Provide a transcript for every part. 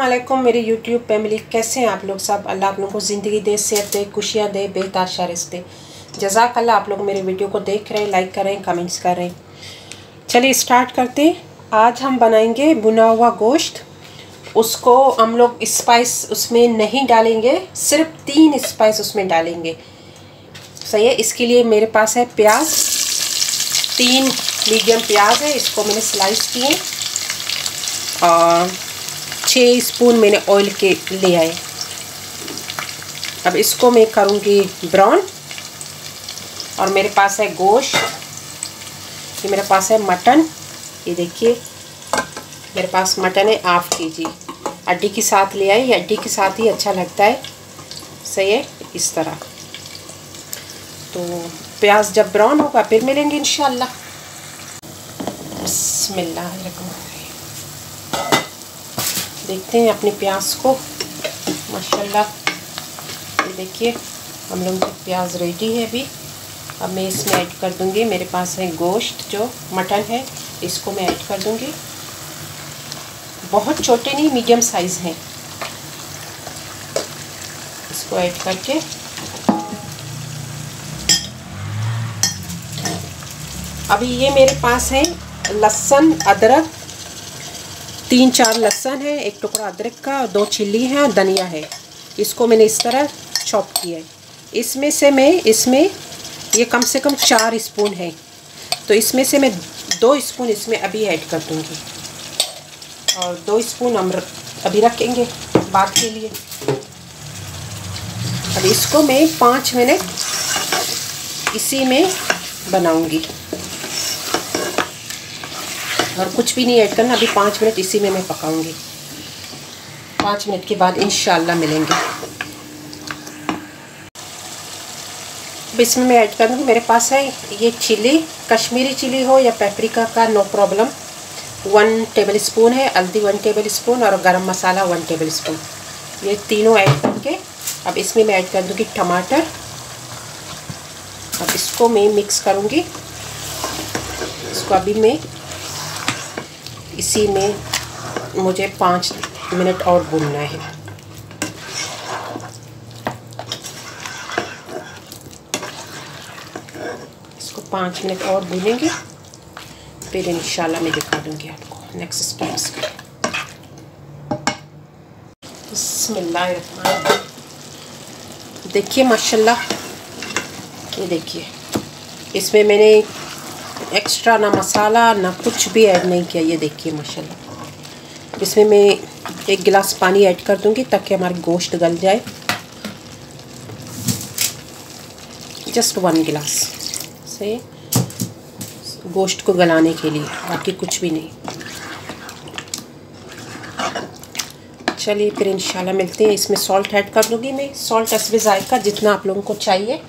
अस्सलामुअलैकुम मेरी YouTube family, कैसे हैं आप लोग सब। अल्लाह आप लोगों को ज़िंदगी दे, सेहत दे, खुशियाँ दे, बेताशा रिश्ते दे। जज़ाकल्लाह। आप लोग मेरे वीडियो को देख रहे हैं, लाइक कर रहे हैं, कमेंट्स कर रहे हैं। चलिए स्टार्ट करते हैं। आज हम बनाएंगे भुना हुआ गोश्त। उसको हम लोग स्पाइस उसमें नहीं डालेंगे, सिर्फ 3 स्पाइस उसमें डालेंगे। सही है। इसके लिए मेरे पास है प्याज, 3 मीडियम प्याज है, इसको मैंने स्लाइस किए और 6 स्पून मैंने ऑयल के ले आए। अब इसको मैं करूँगी ब्राउन। और मेरे पास है गोश्त, ये मेरे पास है मटन, ये देखिए मेरे पास मटन है 1/2 kg। हड्डी के साथ ले आई, हड्डी के साथ ही अच्छा लगता है। सही है। इस तरह तो प्याज जब ब्राउन होगा फिर मिलेंगे इंशाल्लाह। बिस्मिल्लाहिर्रहमानिर्रहीम। देखते हैं अपने प्याज को। माशाल्लाह ये देखिए हम लोगों की प्याज रेडी है अभी। अब मैं इसमें ऐड कर दूंगी, मेरे पास है गोश्त जो मटन है, इसको मैं ऐड कर दूंगी। बहुत छोटे नहीं, मीडियम साइज़ हैं। इसको ऐड करके अभी ये मेरे पास है लहसुन अदरक, 3-4 लहसुन है, 1 टुकड़ा अदरक का, और 2 चिल्ली हैं और धनिया है। इसको मैंने इस तरह चॉप किया है। इसमें से मैं ये कम से कम 4 स्पून है, तो इसमें से मैं 2 स्पून इसमें अभी ऐड कर दूंगी और 2 स्पून हम अभी रखेंगे बाद के लिए। अब इसको मैं 5 मिनट इसी में बनाऊंगी और कुछ भी नहीं ऐड करना। अभी 5 मिनट इसी में मैं पकाऊंगी। 5 मिनट के बाद इंशाल्लाह मिलेंगे। अब इसमें मैं ऐड कर दूँगी, मेरे पास है ये चिली, कश्मीरी चिली हो या पेपरिका का नो प्रॉब्लम, 1 टेबल स्पून है, हल्दी 1 टेबल स्पून और गरम मसाला 1 टेबल स्पून। ये तीनों ऐड करके अब इसमें मैं ऐड कर दूँगी टमाटर। अब इसको मैं मिक्स करूँगी। इसको अभी मैं इसी में मुझे 5 मिनट और भूनना है। इसको 5 मिनट और भूनेंगे, फिर इंशाल्लाह मैं दिखा दूँगी आपको नेक्स्ट स्टेप्स का। बिस्मिल्लाहिर्रहमानिर्रहीम। देखिए माशाल्लाह, ये देखिए इसमें मैंने एक्स्ट्रा ना मसाला ना कुछ भी ऐड नहीं किया। ये देखिए माशाल्लाह। इसमें मैं 1 गिलास पानी ऐड कर दूंगी ताकि हमारा गोश्त गल जाए। जस्ट 1 गिलास से गोश्त को गलाने के लिए, बाकी कुछ भी नहीं। चलिए फिर इंशाल्लाह मिलते हैं। इसमें सॉल्ट ऐड कर दूंगी मैं, सॉल्ट हस्बे जायका जितना आप लोगों को चाहिए।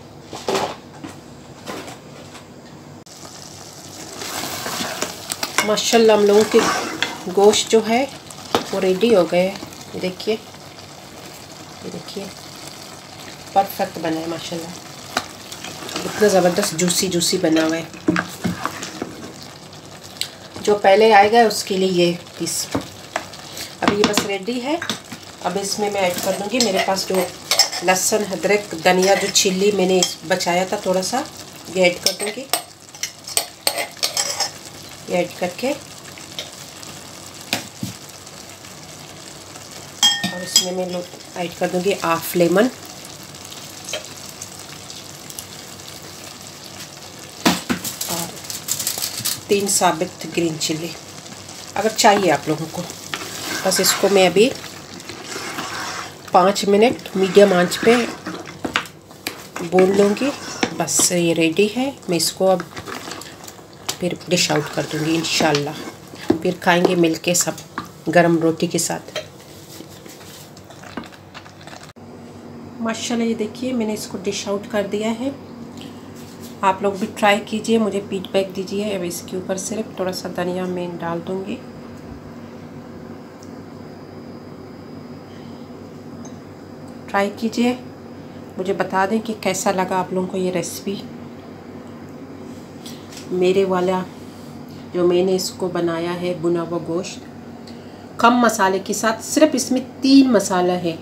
माशाल्लाह हम लोगों के गोश्त जो है वो रेडी हो गए। देखिए ये देखिए परफेक्ट बना है माशाल्लाह, इतना ज़बरदस्त जूसी बना हुआ है। जो पहले आएगा उसके लिए ये पीस। अब ये बस रेडी है। अब इसमें मैं ऐड कर दूँगी, मेरे पास जो लहसुन अदरक धनिया जो चिल्ली मैंने बचाया था थोड़ा सा, ये ऐड कर दूँगी। ये ऐड करके और इसमें मैं ऐड कर दूँगी 1/2 लेमन और 3 साबित ग्रीन चिल्ली अगर चाहिए आप लोगों को। बस इसको मैं अभी 5 मिनट मीडियम आंच पे भून लूँगी। बस ये रेडी है। मैं इसको अब फिर डिश आउट कर दूँगी इंशाल्लाह। फिर खाएंगे मिलके सब गरम रोटी के साथ। माशाल्लाह ये देखिए मैंने इसको डिश आउट कर दिया है। आप लोग भी ट्राई कीजिए, मुझे फीडबैक दीजिए। अब इसके ऊपर सिर्फ थोड़ा सा धनिया मैं डाल दूँगी। ट्राई कीजिए, मुझे बता दें कि कैसा लगा आप लोगों को ये रेसिपी। मेरे वाला जो मैंने इसको बनाया है भुना हुआ गोश्त, कम मसाले के साथ। सिर्फ इसमें 3 मसाला है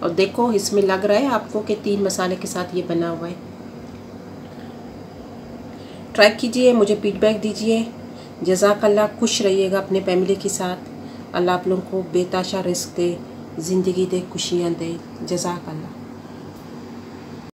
और देखो इसमें लग रहा है आपको कि 3 मसाले के साथ ये बना हुआ है। ट्राई कीजिए, मुझे फीडबैक दीजिए। जज़ाकल्लाह। खुश रहिएगा अपने फैमिली के साथ। अल्लाह आप लोगों को बेताशा रिस्क दे, ज़िंदगी दे, खुशियाँ दे। जज़ाकल्लाह।